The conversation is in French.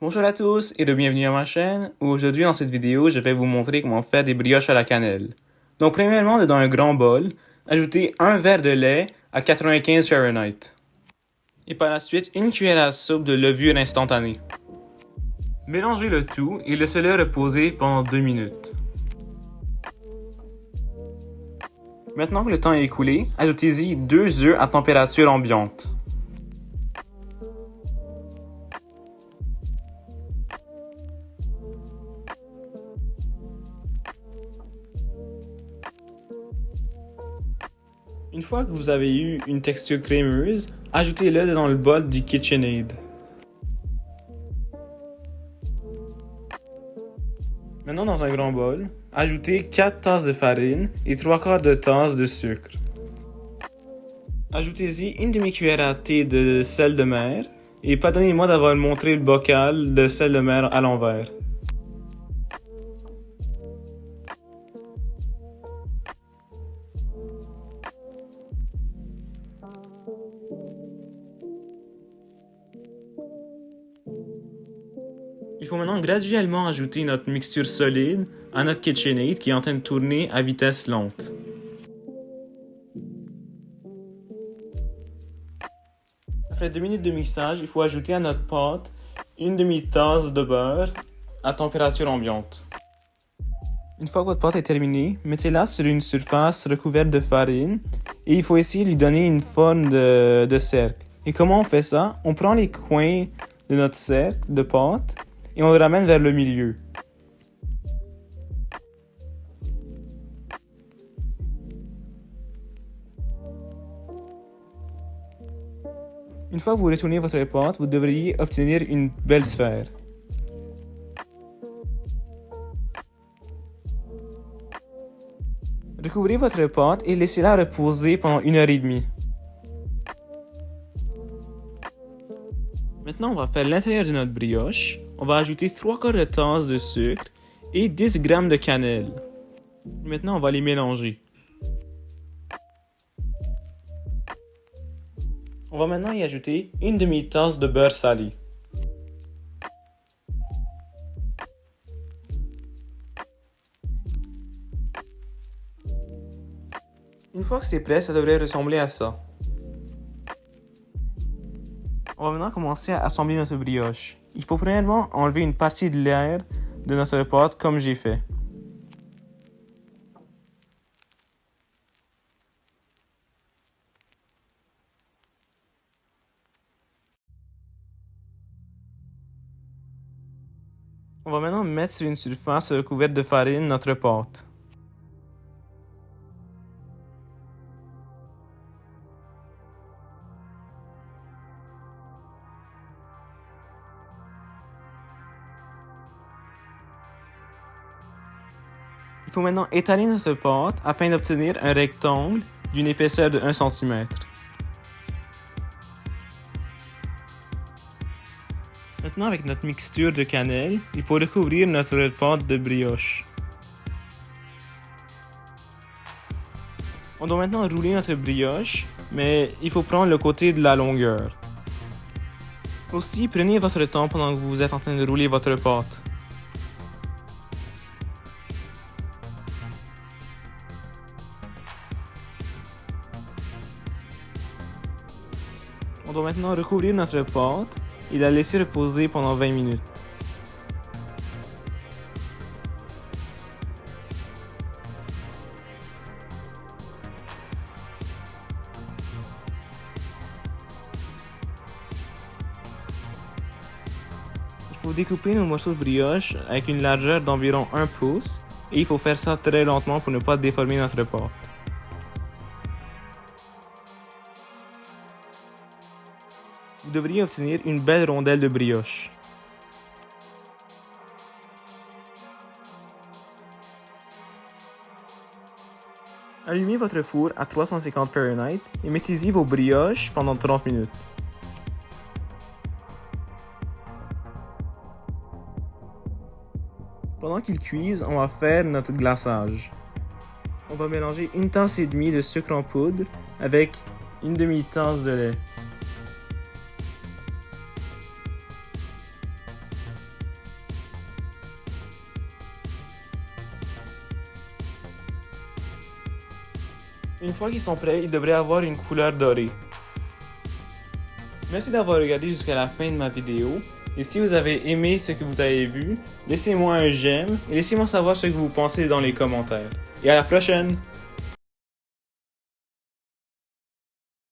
Bonjour à tous et bienvenue à ma chaîne où aujourd'hui dans cette vidéo je vais vous montrer comment faire des brioches à la cannelle. Donc premièrement dans un grand bol, ajoutez un verre de lait à 95 Fahrenheit. Et par la suite une cuillère à soupe de levure instantanée. Mélangez le tout et laissez-le reposer pendant 2 minutes. Maintenant que le temps est écoulé, ajoutez-y 2 œufs à température ambiante. Une fois que vous avez eu une texture crémeuse, ajoutez-le dans le bol du KitchenAid. Maintenant dans un grand bol, ajoutez 4 tasses de farine et 3/4 de tasse de sucre. Ajoutez-y une demi-cuillère à thé de sel de mer et pardonnez-moi d'avoir montré le bocal de sel de mer à l'envers. Il faut maintenant graduellement ajouter notre mixture solide à notre KitchenAid qui est en train de tourner à vitesse lente. Après 2 minutes de mixage, il faut ajouter à notre pâte une demi-tasse de beurre à température ambiante. Une fois que votre pâte est terminée, mettez-la sur une surface recouverte de farine et il faut essayer de lui donner une forme de cercle. Et comment on fait ça? On prend les coins de notre cercle de pâte et on le ramène vers le milieu. Une fois que vous retournez votre pâte, vous devriez obtenir une belle sphère. Recouvrez votre pâte et laissez-la reposer pendant 1h30. Maintenant, on va faire l'intérieur de notre brioche. On va ajouter 3/4 de tasse de sucre et 10 g de cannelle. Maintenant, on va les mélanger. On va maintenant y ajouter une demi-tasse de beurre salé. Une fois que c'est prêt, ça devrait ressembler à ça. On va maintenant commencer à assembler notre brioche. Il faut premièrement enlever une partie de l'air de notre pâte comme j'ai fait. On va maintenant mettre sur une surface recouverte de farine notre pâte. Il faut maintenant étaler notre pâte afin d'obtenir un rectangle d'une épaisseur de 1 cm. Maintenant avec notre mixture de cannelle, il faut recouvrir notre pâte de brioche. On doit maintenant rouler notre brioche, mais il faut prendre le côté de la longueur. Aussi, prenez votre temps pendant que vous êtes en train de rouler votre pâte. On doit maintenant recouvrir notre pâte et la laisser reposer pendant 20 minutes. Il faut découper nos morceaux de brioche avec une largeur d'environ 1 pouce et il faut faire ça très lentement pour ne pas déformer notre pâte. Vous devriez obtenir une belle rondelle de brioche. Allumez votre four à 350 Fahrenheit et mettez-y vos brioches pendant 30 minutes. Pendant qu'ils cuisent, on va faire notre glaçage. On va mélanger 1,5 tasse de sucre en poudre avec une demi-tasse de lait. Une fois qu'ils sont prêts, ils devraient avoir une couleur dorée. Merci d'avoir regardé jusqu'à la fin de ma vidéo. Et si vous avez aimé ce que vous avez vu, laissez-moi un j'aime et laissez-moi savoir ce que vous pensez dans les commentaires. Et à la prochaine!